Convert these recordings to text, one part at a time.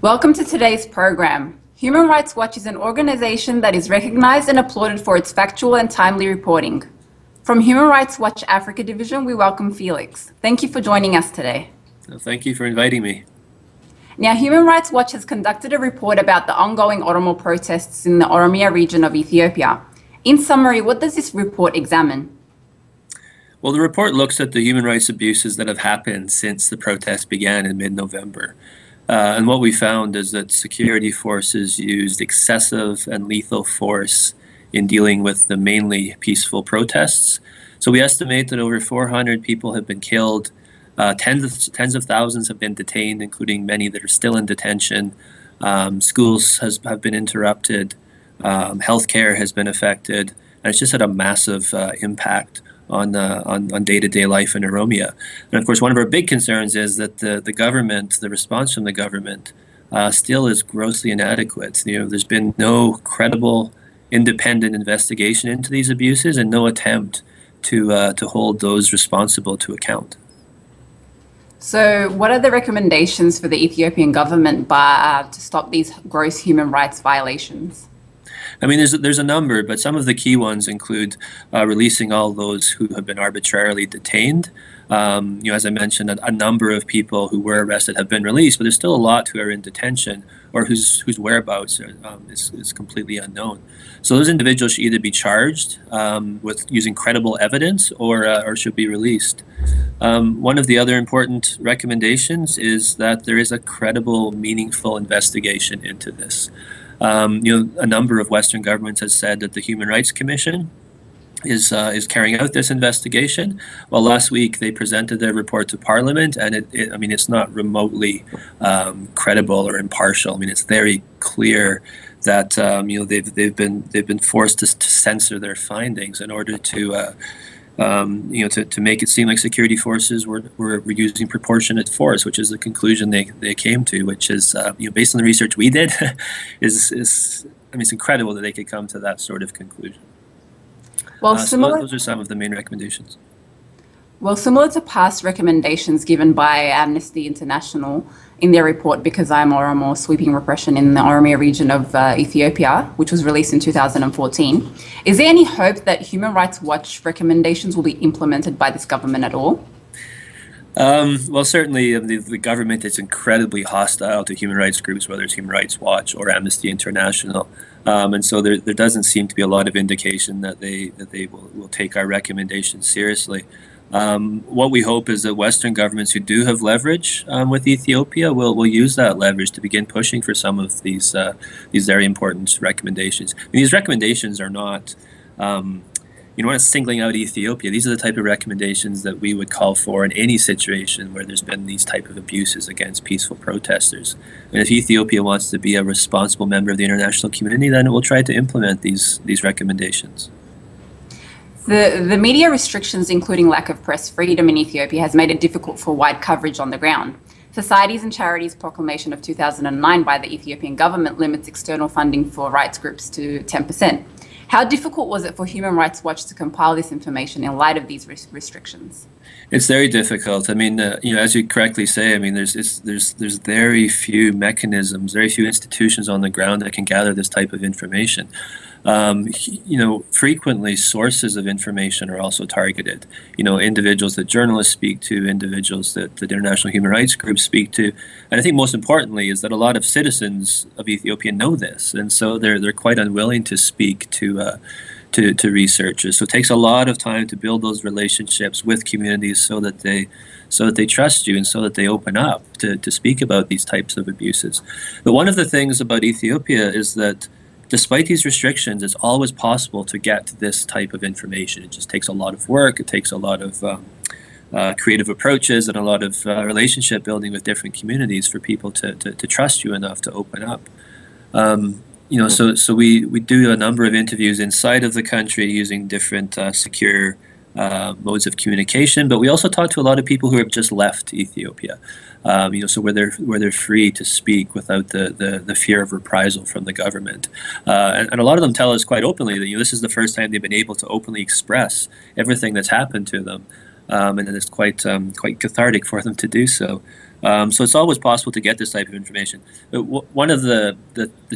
Welcome to today's program. Human Rights Watch is an organization that is recognized and applauded for its factual and timely reporting. From Human Rights Watch Africa Division, we welcome Felix. Thank you for joining us today. Thank you for inviting me. Now, Human Rights Watch has conducted a report about the ongoing Oromo protests in the Oromia region of Ethiopia. In summary, what does this report examine? Well, the report looks at the human rights abuses that have happened since the protests began in mid-November. And what we found is that security forces used excessive and lethal force in dealing with the mainly peaceful protests. So we estimate that over 400 people have been killed, tens of thousands have been detained, including many that are still in detention. Schools have been interrupted, healthcare has been affected, and it's just had a massive impact on day-to-day life in Oromia. And of course, one of our big concerns is that the government, the response from the government, still is grossly inadequate. There's been no credible, independent investigation into these abuses and no attempt to hold those responsible to account. So what are the recommendations for the Ethiopian government to stop these gross human rights violations? I mean, there's a number, but some of the key ones include releasing all those who have been arbitrarily detained. As I mentioned, a number of people who were arrested have been released, but there's still a lot who are in detention or whose whereabouts is completely unknown. So those individuals should either be charged with using credible evidence or should be released. One of the other important recommendations is that there is a credible, meaningful investigation into this. A number of Western governments has said that the Human Rights Commission is carrying out this investigation. Well, last week they presented their report to Parliament, and it's not remotely credible or impartial. I mean, it's very clear that they've been forced to censor their findings in order to make it seem like security forces were using proportionate force, which is the conclusion they came to, which is, based on the research we did, it's incredible that they could come to that sort of conclusion. Well, so those are some of the main recommendations. Well, similar to past recommendations given by Amnesty International in their report, Because I'm Oromo, Sweeping Repression in the Oromia region of Ethiopia, which was released in 2014, is there any hope that Human Rights Watch recommendations will be implemented by this government at all? Well, certainly the government is incredibly hostile to human rights groups, whether it's Human Rights Watch or Amnesty International. And so there doesn't seem to be a lot of indication that they will take our recommendations seriously. What we hope is that Western governments who do have leverage with Ethiopia will use that leverage to begin pushing for some of these very important recommendations. These recommendations are not, we're not singling out Ethiopia. These are the type of recommendations that we would call for in any situation where there's been these type of abuses against peaceful protesters. And if Ethiopia wants to be a responsible member of the international community, then it will try to implement these recommendations. The media restrictions, including lack of press freedom in Ethiopia, has made it difficult for wide coverage on the ground. Societies and Charities proclamation of 2009 by the Ethiopian government limits external funding for rights groups to 10%. How difficult was it for Human Rights Watch to compile this information in light of these restrictions? It's very difficult. I mean, as you correctly say, I mean, there's very few mechanisms, very few institutions on the ground that can gather this type of information. Frequently sources of information are also targeted. Individuals that journalists speak to, individuals that the international human rights groups speak to, and I think most importantly is that a lot of citizens of Ethiopia know this, and so they're quite unwilling to speak to researchers. So it takes a lot of time to build those relationships with communities so that they trust you and so that they open up to speak about these types of abuses. But one of the things about Ethiopia is that despite these restrictions, it's always possible to get this type of information. It just takes a lot of work. It takes a lot of creative approaches and a lot of relationship building with different communities for people to trust you enough to open up. So we do a number of interviews inside of the country using different secure modes of communication, but we also talk to a lot of people who have just left Ethiopia. So where they're free to speak without the fear of reprisal from the government, and a lot of them tell us quite openly that this is the first time they've been able to openly express everything that's happened to them, and it's quite cathartic for them to do so. So it's always possible to get this type of information. But one of the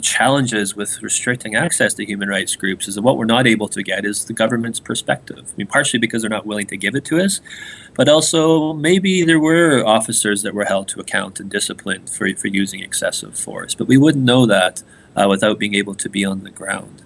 challenges with restricting access to human rights groups is that what we're not able to get is the government's perspective. I mean, partially because they're not willing to give it to us, but also maybe there were officers that were held to account and disciplined for using excessive force. But we wouldn't know that without being able to be on the ground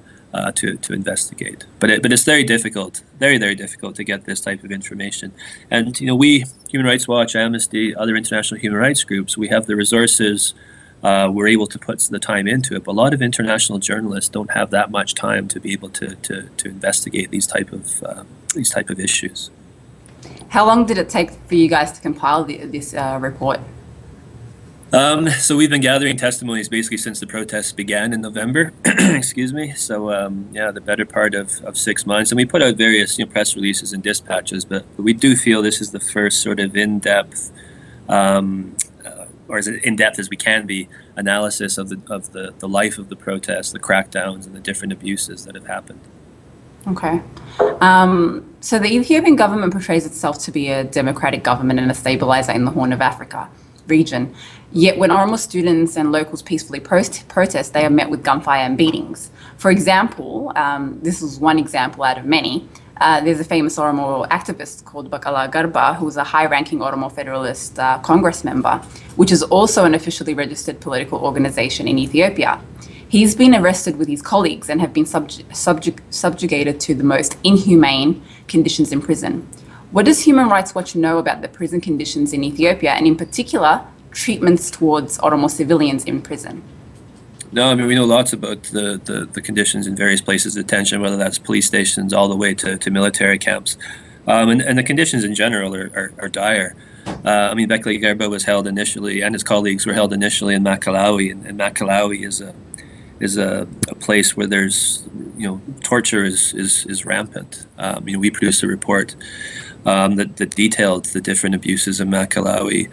to investigate. But it's very difficult, very difficult to get this type of information. And we, Human Rights Watch, Amnesty, other international human rights groups, we have the resources. We're able to put the time into it. But a lot of international journalists don't have that much time to be able to investigate these type of issues. How long did it take for you guys to compile this report? So we've been gathering testimonies basically since the protests began in November. Excuse me. So yeah, the better part of 6 months, and we put out various press releases and dispatches. But we do feel this is the first sort of in-depth, or as in-depth as we can be, analysis of the life of the protests, the crackdowns, and the different abuses that have happened. Okay. So the Ethiopian government portrays itself to be a democratic government and a stabilizer in the Horn of Africa region. Yet when Oromo students and locals peacefully protest, they are met with gunfire and beatings. For example, this is one example out of many. There's a famous Oromo activist called Bakala Garba, who's a high-ranking Oromo Federalist Congress member, which is also an officially registered political organization in Ethiopia. He's been arrested with his colleagues and have been subjugated to the most inhumane conditions in prison. What does Human Rights Watch know about the prison conditions in Ethiopia, and in particular, treatments towards Oromo civilians in prison? No, I mean, we know lots about the conditions in various places of detention, whether that's police stations all the way to military camps. And the conditions in general are dire. I mean, Bekele Gerba was held initially, and his colleagues were held initially in Makalawi, and Makalawi is a place where there's torture is rampant. We produced a report that detailed the different abuses in Makalawi,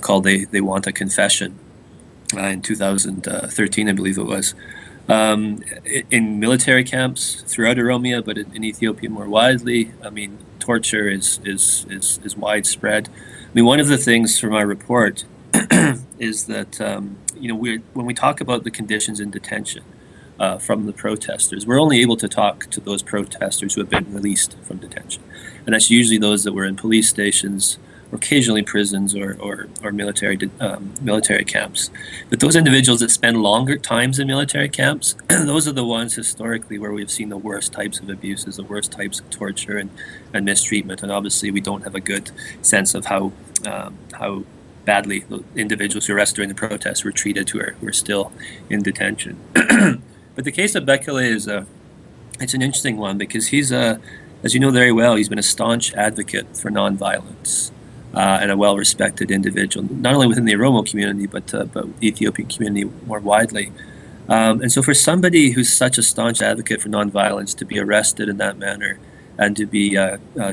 called "They Want a Confession," in 2013, I believe it was. In military camps throughout Oromia, but in Ethiopia more widely, I mean, torture is widespread. I mean, one of the things from our report is that when we talk about the conditions in detention from the protesters, we're only able to talk to those protesters who have been released from detention, and that's usually those that were in police stations, or occasionally prisons, or military camps. But those individuals that spend longer times in military camps, those are the ones historically where we've seen the worst types of abuses, the worst types of torture and mistreatment. And obviously, we don't have a good sense of how badly the individuals who were arrested during the protests were treated, who are still in detention. But the case of Bekele it's an interesting one, because he's as you know very well, he's been a staunch advocate for nonviolence. And a well-respected individual, not only within the Oromo community, but the Ethiopian community more widely. And so for somebody who's such a staunch advocate for nonviolence to be arrested in that manner and to be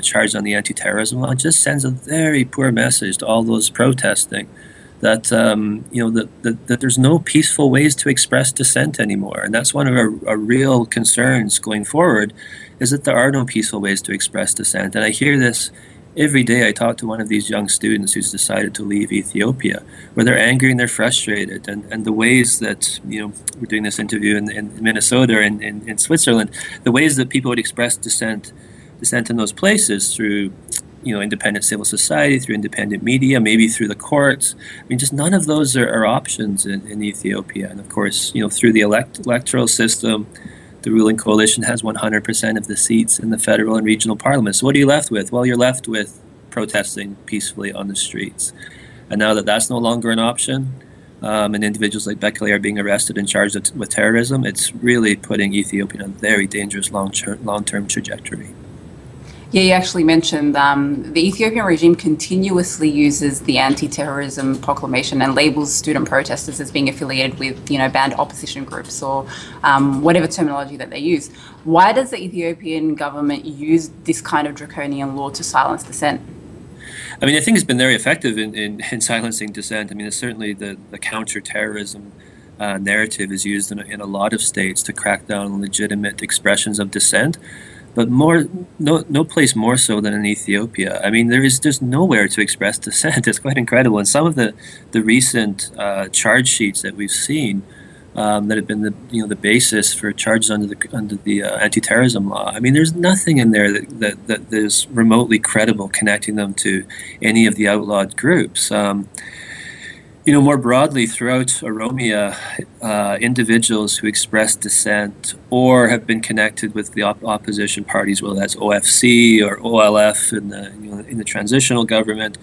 charged on the anti-terrorism law, just sends a very poor message to all those protesting that that there's no peaceful ways to express dissent anymore. And that's one of our real concerns going forward, is that there are no peaceful ways to express dissent. And I hear this every day. I talk to one of these young students who's decided to leave Ethiopia, where they're angry and they're frustrated, and the ways that, we're doing this interview in Minnesota and in Switzerland, the ways that people would express dissent in those places through, independent civil society, through independent media, maybe through the courts. I mean, just none of those are options in Ethiopia. And of course, through the electoral system, the ruling coalition has 100% of the seats in the federal and regional parliaments. So what are you left with? Well, you're left with protesting peacefully on the streets. And now that that's no longer an option, and individuals like Bekele are being arrested and charged with terrorism, it's really putting Ethiopia on a very dangerous long-term trajectory. Yeah, you actually mentioned the Ethiopian regime continuously uses the anti-terrorism proclamation and labels student protesters as being affiliated with, banned opposition groups, or whatever terminology that they use. Why does the Ethiopian government use this kind of draconian law to silence dissent? I mean, I think it's been very effective in silencing dissent. I mean, it's certainly the counter-terrorism narrative is used in a lot of states to crack down on legitimate expressions of dissent. but no place more so than in Ethiopia. I mean, there's nowhere to express dissent. It's quite incredible. And some of the recent charge sheets that we've seen that have been the basis for charges under the anti-terrorism law. I mean, there's nothing in there that is remotely credible connecting them to any of the outlawed groups. More broadly, throughout Oromia, individuals who express dissent or have been connected with the opposition parties, whether that's OFC or OLF in the transitional government,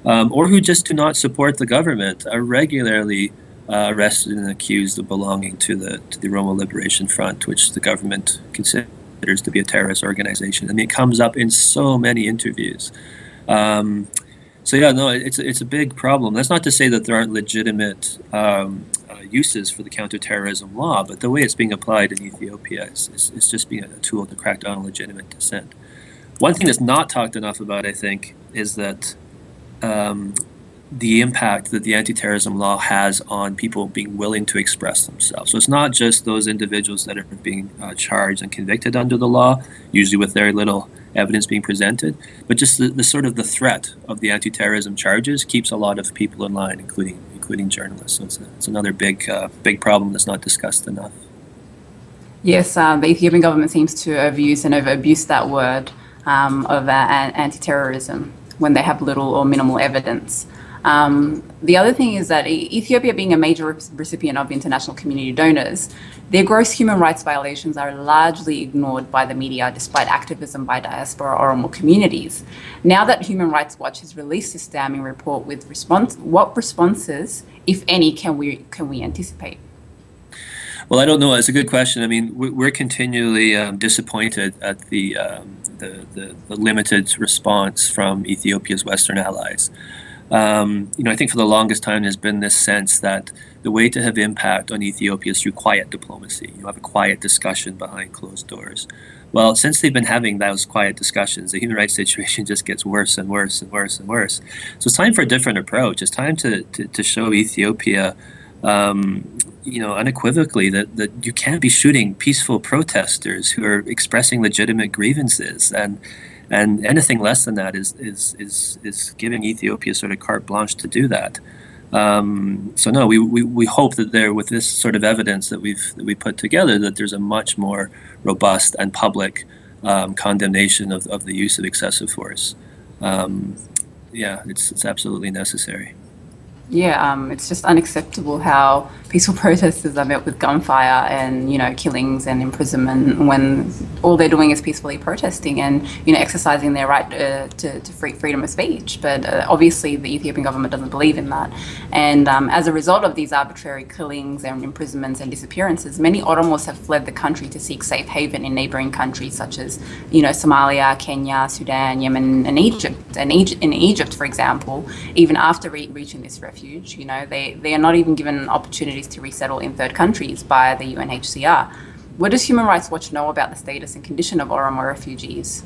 or who just do not support the government, are regularly arrested and accused of belonging to the Oromo Liberation Front, which the government considers to be a terrorist organization. I mean, it comes up in so many interviews. So yeah, no, it's a big problem. That's not to say that there aren't legitimate uses for the counterterrorism law, but the way it's being applied in Ethiopia is just being a tool to crack down on legitimate dissent. One thing that's not talked enough about, I think, is that the impact that the anti-terrorism law has on people being willing to express themselves. So it's not just those individuals that are being charged and convicted under the law, usually with very little evidence being presented, but just the sort of the threat of the anti-terrorism charges keeps a lot of people in line, including journalists. So it's another big problem that's not discussed enough. Yes, the Ethiopian government seems to overuse and overabuse that word of anti-terrorism when they have little or minimal evidence. The other thing is that Ethiopia, being a major recipient of international community donors, their gross human rights violations are largely ignored by the media, despite activism by diaspora Oromo communities. Now that Human Rights Watch has released this damning report with what responses, if any, can we anticipate? Well, I don't know. It's a good question. I mean, we're continually disappointed at the limited response from Ethiopia's Western allies. I think for the longest time there's been this sense that the way to have impact on Ethiopia is through quiet diplomacy. You have a quiet discussion behind closed doors. Well, since they've been having those quiet discussions, the human rights situation just gets worse and worse and worse and worse. So it's time for a different approach. It's time to show Ethiopia, unequivocally that you can't be shooting peaceful protesters who are expressing legitimate grievances, and anything less than that is giving Ethiopia sort of carte blanche to do that. So no, we hope that with this sort of evidence that we put together, that there's a much more robust and public condemnation of the use of excessive force. Yeah, it's absolutely necessary. Yeah, it's just unacceptable how peaceful protesters are met with gunfire and, killings and imprisonment when all they're doing is peacefully protesting and, exercising their right to freedom of speech. But obviously the Ethiopian government doesn't believe in that. And as a result of these arbitrary killings and imprisonments and disappearances, many Oromos have fled the country to seek safe haven in neighboring countries such as, Somalia, Kenya, Sudan, Yemen, and Egypt. And in Egypt, for example, even after reaching this refuge, they are not even given opportunities to resettle in third countries by the UNHCR. What does Human Rights Watch know about the status and condition of Oromo refugees?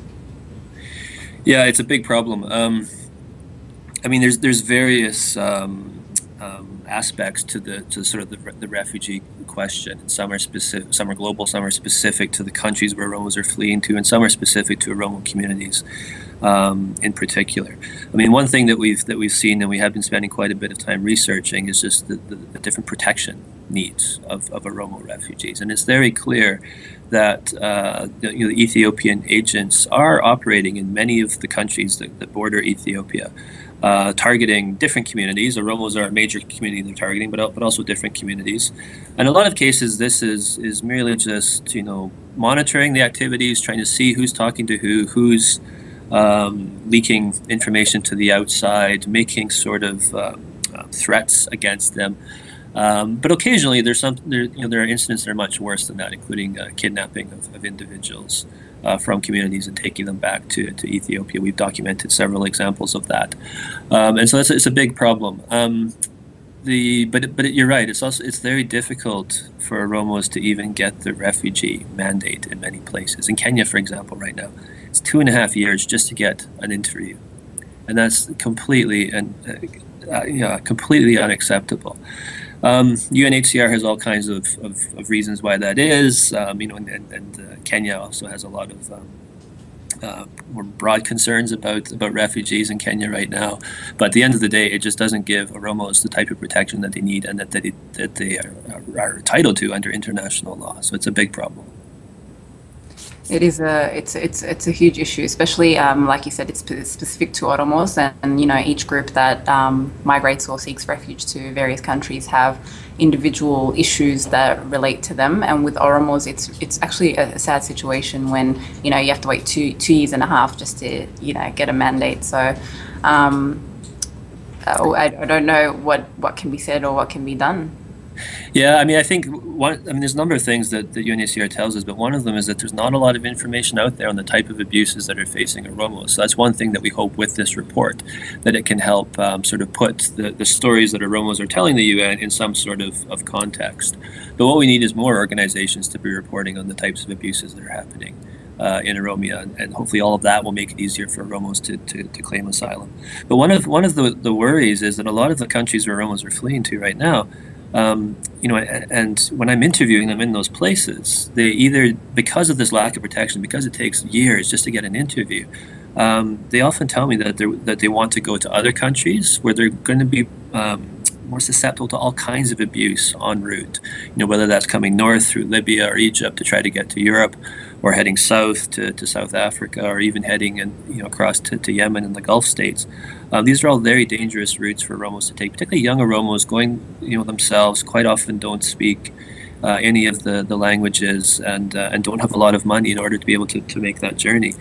Yeah, it's a big problem. I mean, there's various aspects to sort of the refugee question. And some are specific, some are global, some are specific to the countries where Oromos are fleeing to, and some are specific to Oromo communities in particular. I mean, one thing that we've seen, and we have been spending quite a bit of time researching, is just the different protection needs of Oromo refugees, and it's very clear that the Ethiopian agents are operating in many of the countries that border Ethiopia, targeting different communities. Oromos are a major community they're targeting, but also different communities. And in a lot of cases, this is merely just monitoring the activities, trying to see who's talking to who's leaking information to the outside, making sort of threats against them. But occasionally there are incidents that are much worse than that, including kidnapping of individuals from communities and taking them back to Ethiopia. We've documented several examples of that, and so it's a big problem. But you're right. It's very difficult for Oromos to even get the refugee mandate in many places. In Kenya, for example, right now, it's 2.5 years just to get an interview, and that's completely unacceptable. UNHCR has all kinds of reasons why that is, and Kenya also has a lot of more broad concerns about refugees in Kenya right now. But at the end of the day, it just doesn't give Oromos the type of protection that they need and that they are entitled to under international law. So it's a big problem. It is it's a huge issue, especially like you said, it's specific to Oromos, and each group that migrates or seeks refuge to various countries have individual issues that relate to them. And with Oromos, it's actually a sad situation when you have to wait two years and a half just to get a mandate. So I don't know what can be said or what can be done. Yeah, I mean, I think there's a number of things that the UNHCR tells us, but one of them is that there's not a lot of information out there on the type of abuses that are facing Oromos. So that's one thing that we hope with this report, that it can help sort of put the stories that Oromos are telling the UN in some sort of context. But what we need is more organizations to be reporting on the types of abuses that are happening in Oromia, and hopefully all of that will make it easier for Oromos to claim asylum. But one of the worries is that a lot of the countries where Oromos are fleeing to right now, and when I'm interviewing them in those places, they either, because of this lack of protection, because it takes years just to get an interview, they often tell me that they want to go to other countries where they're going to be more susceptible to all kinds of abuse en route. Whether that's coming north through Libya or Egypt to try to get to Europe, or heading south to South Africa, or even heading across to Yemen and the Gulf states. These are all very dangerous routes for Oromos to take, particularly young Oromos going themselves quite often don't speak any of the languages and don't have a lot of money in order to be able to make that journey.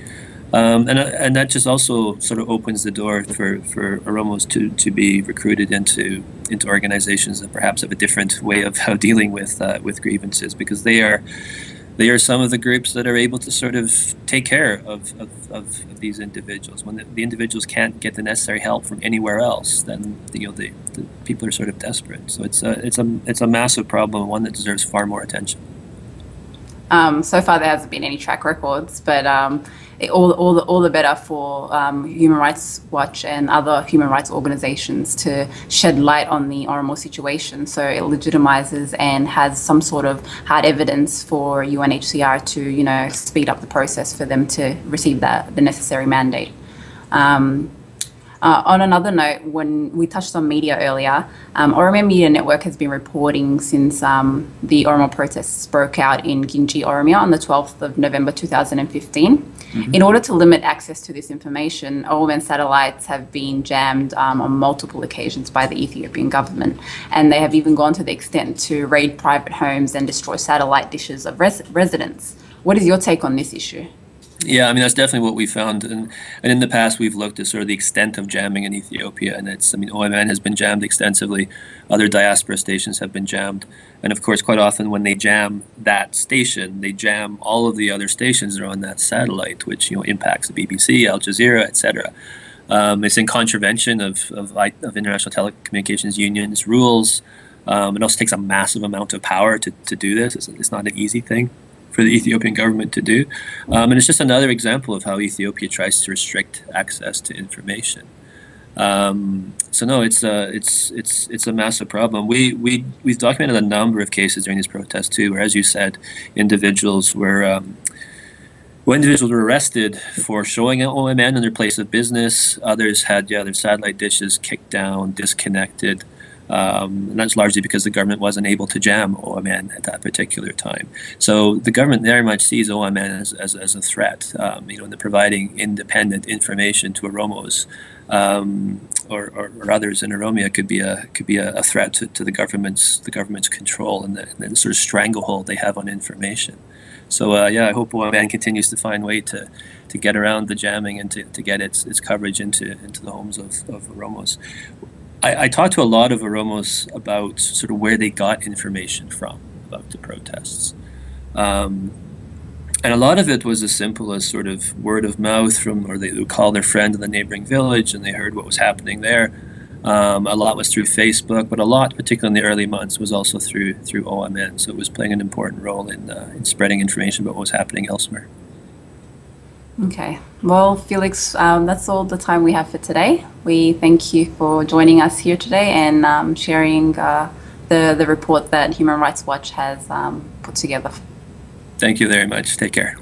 And that just also sort of opens the door for Oromos to be recruited into organizations that perhaps have a different way of dealing with grievances, because they are some of the groups that are able to sort of take care of these individuals. When the individuals can't get the necessary help from anywhere else, then the people are sort of desperate. So it's a massive problem, one that deserves far more attention. So far, there hasn't been any track records, but all the better for Human Rights Watch and other human rights organizations to shed light on the Oromo situation, so it legitimizes and has some sort of hard evidence for UNHCR to speed up the process for them to receive the necessary mandate. On another note, when we touched on media earlier, Oromo Media Network has been reporting since the Oromo protests broke out in Ginji, Oromia on the 12th of November 2015. Mm-hmm. In order to limit access to this information, OMN satellites have been jammed on multiple occasions by the Ethiopian government, and they have even gone to the extent to raid private homes and destroy satellite dishes of residents. What is your take on this issue? Yeah, I mean, that's definitely what we found. And in the past, we've looked at sort of the extent of jamming in Ethiopia. And OMN has been jammed extensively. Other diaspora stations have been jammed. And of course, quite often when they jam that station, they jam all of the other stations that are on that satellite, which, impacts the BBC, Al Jazeera, etc. It's in contravention of International Telecommunications Union's rules. It also takes a massive amount of power to do this. It's not an easy thing for the Ethiopian government to do, and it's just another example of how Ethiopia tries to restrict access to information. So no, it's a massive problem. We've documented a number of cases during these protests too, where, as you said, individuals were arrested for showing an OMN in their place of business. Others had their satellite dishes kicked down, disconnected. And that's largely because the government wasn't able to jam OMN at that particular time. So the government very much sees OMN as a threat, in providing independent information to Oromos or others in Oromia could be a threat to the government's control and the sort of stranglehold they have on information. So I hope OMN continues to find a way to get around the jamming and to get its coverage into the homes of Oromos. I talked to a lot of Oromos about sort of where they got information from about the protests. And a lot of it was as simple as sort of word of mouth or they would call their friend in the neighboring village and they heard what was happening there. A lot was through Facebook, but a lot, particularly in the early months, was also through OMN. So it was playing an important role in spreading information about what was happening elsewhere. Okay. Well, Felix, that's all the time we have for today. We thank you for joining us here today and sharing the report that Human Rights Watch has put together. Thank you very much. Take care.